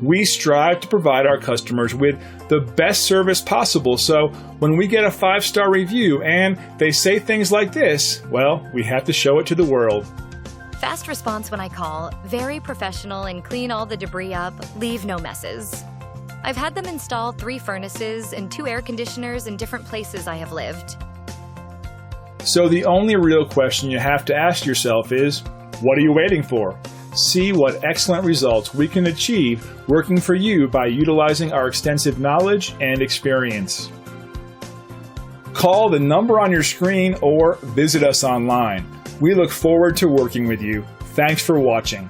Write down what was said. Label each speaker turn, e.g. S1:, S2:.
S1: We strive to provide our customers with the best service possible, so when we get a 5-star review and they say things like this, well, we have to show it to the world.
S2: Fast response when I call, very professional and clean all the debris up, leave no messes. I've had them install 3 furnaces and 2 air conditioners in different places I have lived.
S1: So the only real question you have to ask yourself is, what are you waiting for? See what excellent results we can achieve working for you by utilizing our extensive knowledge and experience. Call the number on your screen or visit us online. We look forward to working with you. Thanks for watching.